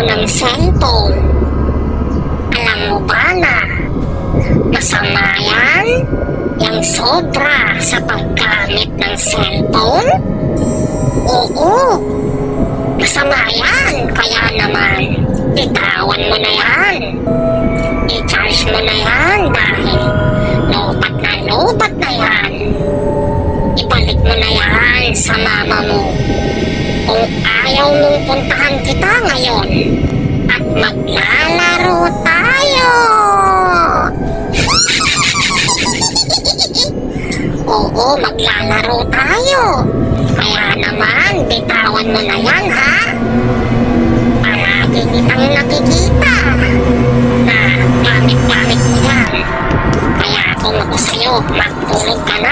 ng cellphone. Alam mo ba na masama yan? Yung sobra sa paggamit ng cellphone? Oo, masama yan. Kaya naman, bitawan mo na yan. I-charge mo na yan dahil lobat na yan. Ibalik mo na yan sa mama mo. Kung ayaw mong puntahan kita ngayon at maglalaro tayo. Oo, maglalaro tayo. Kaya naman, bitawan mo na yan, ha? Palagi kitang nakikita na gamit-gamit mo yan. Kaya kung ako sa'yo, magtulog ka na.